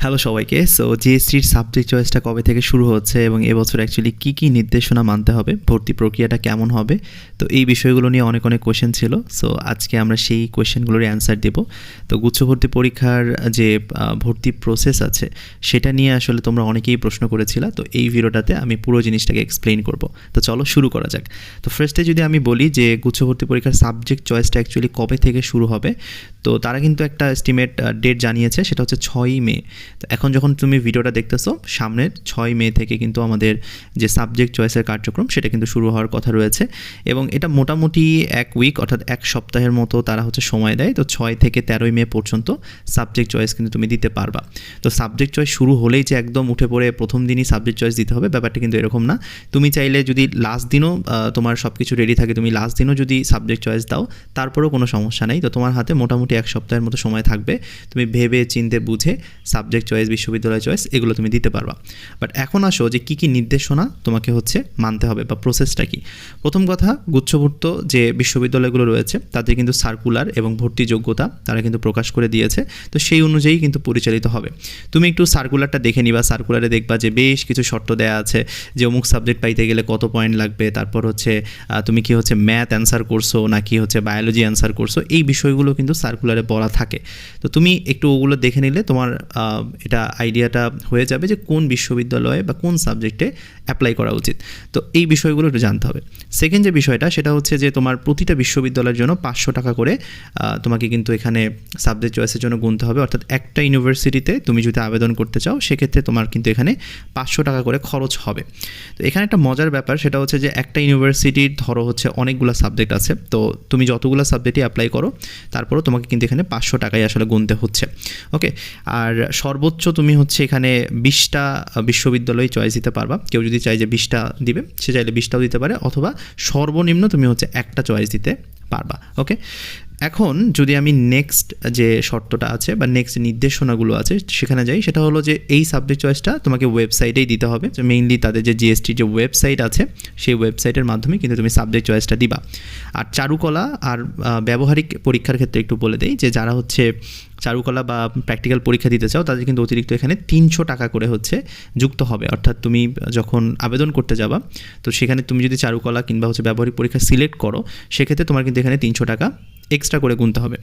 Hello সবাইকে। So জিএসটির subject চয়েসটা কবে থেকে শুরু হচ্ছে এবং এবছর অ্যাকচুয়ালি কী নির্দেশনা মানতে হবে, ভর্তি প্রক্রিয়াটা কেমন হবে, তো এই বিষয়গুলো নিয়ে অনেক কোয়েশ্চেন ছিল। সো আজকে আমরা সেই কোয়েশ্চেনগুলোর অ্যান্সার দেব। তো গুচ্ছ ভর্তি পরীক্ষার যে ভর্তি প্রসেস আছে সেটা নিয়ে আসলে তোমরা অনেকেই প্রশ্ন করেছিলা। তো এই ভিডিওটাতে আমি পুরো জিনিসটাকে এক্সপ্লেইন করব। তো চলো শুরু করা যাক। তো ফার্স্টে যদি আমি বলি যে গুচ্ছ ভর্তি পরীক্ষার সাবজেক্ট চয়েসটা অ্যাকচুয়ালি কবে থেকে শুরু হবে, তো তারা কিন্তু একটা এস্টিমেট ডেট জানিয়েছে, সেটা হচ্ছে 6ই মে। তো এখন যখন তুমি ভিডিওটা দেখতেছো, সামনের 6 মে থেকে কিন্তু আমাদের যে সাবজেক্ট চয়েসের কার্যক্রম সেটা কিন্তু শুরু হওয়ার কথা রয়েছে এবং এটা মোটামুটি এক উইক অর্থাৎ এক সপ্তাহের মতো তারা সময় দেয়। তো 6 থেকে 13 মে পর্যন্ত সাবজেক্ট চয়েস কিন্তু তুমি দিতে পারবা। তো সাবজেক্ট চয়েস শুরু হলেই যে একদম উঠে পড়ে প্রথম দিনই সাবজেক্ট চয়েস দিতে হবে, ব্যাপারটা কিন্তু এরকম না। তুমি চাইলে যদি লাস্ট দিনও তোমার সব কিছু রেডি থাকে, তুমি লাস্ট দিনও যদি সাবজেক্ট চয়েস দাও তারপরেও কোনো সমস্যা নেই। তো তোমার হাতে মোটামুটি এক সপ্তাহের মতো সময় থাকবে, তুমি ভেবে চিনতে বুঝে সাবজেক্ট চয়েস, বিশ্ববিদ্যালয় চয়েস এগুলো তুমি দিতে পারবা। বাট এখন আসো যে কী নির্দেশনা তোমাকে মানতে হবে বা প্রসেসটা কি। প্রথম কথা, গুচ্ছভুক্ত যে বিশ্ববিদ্যালয়গুলো রয়েছে তাদের কিন্তু সার্কুলার এবং ভর্তি যোগ্যতা তারা কিন্তু প্রকাশ করে দিয়েছে। তো সেই অনুযায়ী কিন্তু পরিচালিত হবে। তুমি একটু সার্কুলারটা দেখে নিবা। সার্কুলারে দেখবা যে বেশ কিছু শর্ত দেওয়া আছে যে অমুক সাবজেক্ট পাইতে গেলে কত পয়েন্ট লাগবে, তারপর তুমি কি ম্যাথ অ্যান্সার করছো নাকি বায়োলজি অ্যান্সার করছো, এই বিষয়গুলো কিন্তু সার্কুলারে বলা থাকে। তো তুমি একটু ওগুলো দেখে নিলে তোমার এটা আইডিয়াটা হয়ে যাবে যে কোন বিশ্ববিদ্যালয়ে বা কোন সাবজেক্টে অ্যাপ্লাই করা উচিত। তো এই বিষয়গুলো একটু জানতে হবে। সেকেন্ড যে বিষয়টা সেটা হচ্ছে যে তোমার প্রতিটা বিশ্ববিদ্যালয়ের জন্য 500 টাকা করে তোমাকে কিন্তু এখানে সাবজেক্ট চয়েসের জন্য গুনতে হবে। অর্থাৎ একটা ইউনিভার্সিটিতে তুমি যদি আবেদন করতে চাও সেক্ষেত্রে তোমার কিন্তু এখানে 500 টাকা করে খরচ হবে। তো এখানে একটা মজার ব্যাপার, সেটা হচ্ছে যে একটা ইউনিভার্সিটির ধরো অনেকগুলো সাবজেক্ট আছে, তো তুমি যতগুলো সাবজেক্টই অ্যাপ্লাই করো তারপরেও তোমাকে কিন্তু এখানে 500 টাকাই আসলে গুনতে হচ্ছে। ওকে, আর সর্বোচ্চ তুমি এখানে 20টা বিশ্ববিদ্যালয় চয়েস দিতে পারবা। কেউ যদি চায় যে 20টা দিবে, সে চাইলে 20টাও দিতে পারে, অথবা সর্বনিম্ন তুমি একটা চয়েস দিতে পারবা। ওকে, এখন যদি আমি নেক্সট যে শর্তটা আছে বা নেক্সট নির্দেশনাগুলো আছে সেখানে যাই, সেটা হলো যে এই সাবজেক্ট চয়েসটা তোমাকে ওয়েবসাইটেই দিতে হবে। মেইনলি তাদের যে জিএসটি যে ওয়েবসাইট আছে সেই ওয়েবসাইটের মাধ্যমে কিন্তু তুমি সাবজেক্ট চয়েসটা দিবা। আর চারুকলা আর ব্যবহারিক পরীক্ষার ক্ষেত্রে একটু বলে দেই যে যারা চারুকলা বা প্র্যাকটিক্যাল পরীক্ষা দিতে চাও তাদের কিন্তু অতিরিক্ত এখানে 300 টাকা করে যুক্ত হবে। অর্থাৎ তুমি যখন আবেদন করতে যাবা, তো সেখানে তুমি যদি চারুকলা কিংবা ব্যবহারিক পরীক্ষা সিলেক্ট করো সেক্ষেত্রে তোমার কিন্তু এখানে 300 টাকা এক্সট্রা করে গুনতে হবে।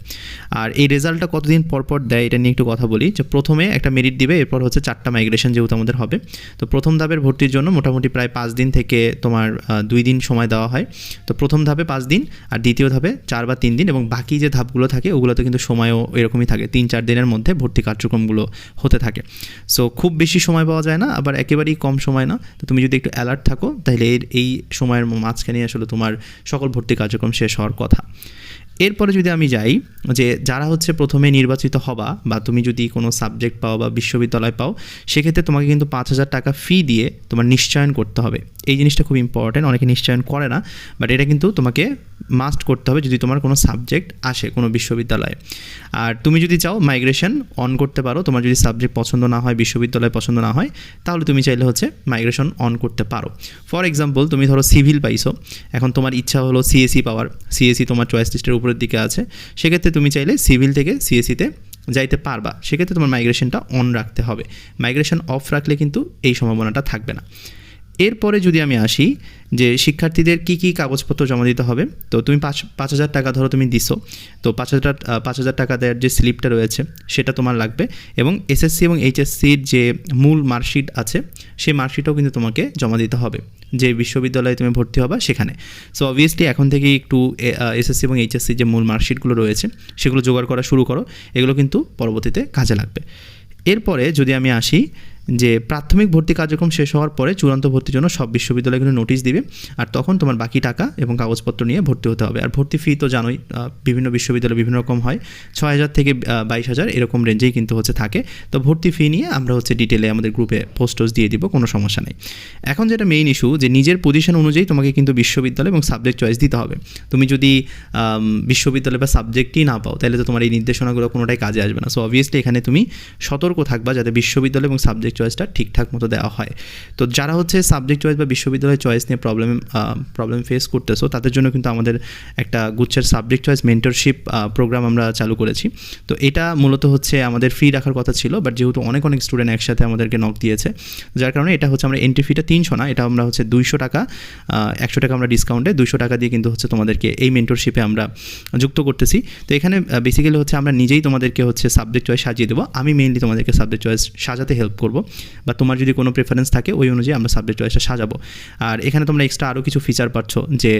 আর এই রেজাল্টটা কতদিন পর দেয় এটা নিয়ে একটু কথা বলি। যে প্রথমে একটা মেরিট দিবে, এরপর 4টা মাইগ্রেশন যেহেতু আমাদের হবে। তো প্রথম ধাপের ভর্তির জন্য মোটামুটি প্রায় 5 দিন থেকে তোমার 2 দিন সময় দেওয়া হয়। তো প্রথম ধাপে 5 দিন আর দ্বিতীয় ধাপে 4 বা 3 দিন, এবং বাকি যে ধাপগুলো থাকে ওগুলোতে কিন্তু সময়ও এরকমই থাকে, 3-4 দিনের মধ্যে ভর্তি কার্যক্রমগুলো হতে থাকে। সো খুব বেশি সময় পাওয়া যায় না, আবার একেবারেই কম সময় না। তো তুমি যদি একটু অ্যালার্ট থাকো তাহলে এই সময়ের মাঝখানে আসলে তোমার সকল ভর্তি কার্যক্রম শেষ হওয়ার কথা। এরপরে যদি আমি যাই যে যারা প্রথমে নির্বাচিত হবা বা তুমি যদি কোনো সাবজেক্ট পাও বা বিশ্ববিদ্যালয় পাও, সেক্ষেত্রে তোমাকে কিন্তু 5,000 টাকা ফি দিয়ে তোমার নিশ্চয়ন করতে হবে। এই জিনিসটা খুব ইম্পর্টেন্ট, অনেকে নিশ্চয়ন করে না, বাট এটা কিন্তু তোমাকে মাস্ট করতে হবে যদি তোমার কোনো সাবজেক্ট আসে কোনো বিশ্ববিদ্যালয়ে। আর তুমি যদি চাও মাইগ্রেশন অন করতে পারো, তোমার যদি সাবজেক্ট পছন্দ না হয়, বিশ্ববিদ্যালয় পছন্দ না হয়, তাহলে তুমি চাইলে মাইগ্রেশন অন করতে পারো। ফর এক্সাম্পল, তুমি ধরো সিভিল পাইছো, এখন তোমার ইচ্ছা হলো সিএসি পাওয়ার, সিএসি তোমার চয়েস লিস্টের উপরের দিকে আছে, সেক্ষেত্রে তুমি চাইলে সিভিল থেকে সিএসিতে যাইতে পারবা। সেক্ষেত্রে তোমার মাইগ্রেশনটা অন রাখতে হবে। মাইগ্রেশন অফ রাখলে কিন্তু এই সম্ভাবনাটা থাকবে না। এরপরে যদি আমি আসি যে শিক্ষার্থীদের কী কাগজপত্র জমা দিতে হবে, তো তুমি 5,000 টাকা ধরো তুমি দিছো, তো 5,000 টাকা দেওয়ার যে স্লিপটা রয়েছে সেটা তোমার লাগবে, এবং এসএসসি এবং এইচএসসির যে মূল মার্কশিট আছে সেই মার্কশিটও কিন্তু তোমাকে জমা দিতে হবে যে বিশ্ববিদ্যালয়ে তুমি ভর্তি হবা সেখানে। সো অবভিয়াসলি এখন থেকেই একটু এসএসসি এবং এইচএসসির যে মূল মার্কশিটগুলো রয়েছে সেগুলো জোগাড় করা শুরু করো, এগুলো কিন্তু পরবর্তীতে কাজে লাগবে। এরপরে যদি আমি আসি যে প্রাথমিক ভর্তি কার্যক্রম শেষ হওয়ার পরে চূড়ান্ত ভর্তির জন্য সব বিশ্ববিদ্যালয়গুলো নোটিশ দিবে, আর তখন তোমার বাকি টাকা এবং কাগজপত্র নিয়ে ভর্তি হতে হবে। আর ভর্তি ফি তো জানোই বিভিন্ন বিশ্ববিদ্যালয় বিভিন্ন রকম হয়, 6,000 থেকে 22,000 এরকম রেঞ্জেই কিন্তু থাকে। তো ভর্তি ফি নিয়ে আমরা ডিটেলে আমাদের গ্রুপে পোস্টস দিয়ে দিব, কোনো সমস্যা নেই। এখন যেটা মেইন ইস্যু যে নিজের পজিশন অনুযায়ী তোমাকে কিন্তু বিশ্ববিদ্যালয় এবং সাবজেক্ট চয়েস দিতে হবে। তুমি যদি বিশ্ববিদ্যালয় বা সাবজেক্টই না পাও তাহলে তো তোমার এই নির্দেশনাগুলো কোনোটাই কাজে আসবে না। সো অবভিয়াসলি এখানে তুমি সতর্ক থাকবা যাতে বিশ্ববিদ্যালয় এবং সাবজেক্ট সাবজেক্ট চয়েসটা ঠিকঠাক মতো দেওয়া হয়। তো যারা হচ্ছে সাবজেক্ট চয়েস বা বিশ্ববিদ্যালয় চয়েস নিয়ে প্রবলেম ফেস করতেছো, তাদের জন্য কিন্তু আমাদের একটা গুচ্ছের সাবজেক্ট চয়েস মেন্টরশিপ প্রোগ্রাম আমরা চালু করেছি। তো এটা মূলত হচ্ছে আমাদের ফ্রি রাখার কথা ছিল, বাট যেহেতু অনেক স্টুডেন্ট একসাথে আমাদেরকে নক দিয়েছে, যার কারণে এটা হচ্ছে আমরা এন্ট্রি ফিটা 300 না, এটা আমরা হচ্ছে 200 টাকা, 100 টাকা আমরা ডিসকাউন্টে 200 টাকা দিয়ে কিন্তু হচ্ছে তোমাদেরকে এই মেন্টরশিপে আমরা যুক্ত করতেছি। তো এখানে বেসিক্যালি হচ্ছে আমরা নিজেই তোমাদেরকে হচ্ছে সাবজেক্ট চয়েস সাজিয়ে দেবো। আমি মেইনলি তোমাদেরকে সাবজেক্ট চয়েস সাজাতে হেল্প করব, বা তোমার যদি কোনো প্রেফারেন্স থাকে ওই অনুযায়ী আমরা সাবজেক্ট চয়েসটা সাজাবো। আর এখানে তোমরা এক্সট্রা আরও কিছু ফিচার পাচ্ছ, যে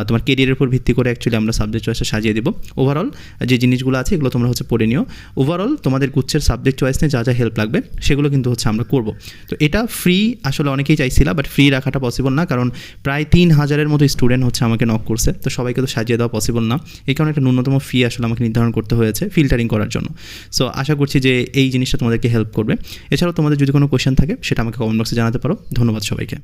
তোমার কেরিয়ারের উপর ভিত্তি করে অ্যাকচুয়ালি আমরা সাবজেক্ট চয়েসটা সাজিয়ে দেবো। ওভারঅল যে জিনিসগুলো আছে এগুলো তোমরা হচ্ছে পড়ে নিও। ওভারঅল তোমাদের গুচ্ছের সাবজেক্ট চয়েস নিয়ে যা যা হেল্প লাগবে সেগুলো কিন্তু হচ্ছে আমরা করব। তো এটা ফ্রি আসলে অনেকেই চাইছিলা, বাট ফ্রি রাখাটা পসিবল না, কারণ প্রায় 3000-এর মতো স্টুডেন্ট হচ্ছে আমাকে নক করছে। তো সবাইকে তো সাজিয়ে দেওয়া পসিবল না, এই কারণে একটা ন্যূনতম ফি আসলে আমাকে নির্ধারণ করতে হয়েছে ফিল্টারিং করার জন্য। সো আশা করছি যে এই জিনিসটা তোমাদেরকে হেল্প করবে। এছাড়াও তোমাদের যদি কোনো কোয়েশ্চেন থাকে সেটা আমাকে কমেন্ট বক্সে জানাতে পারো। ধন্যবাদ সবাইকে।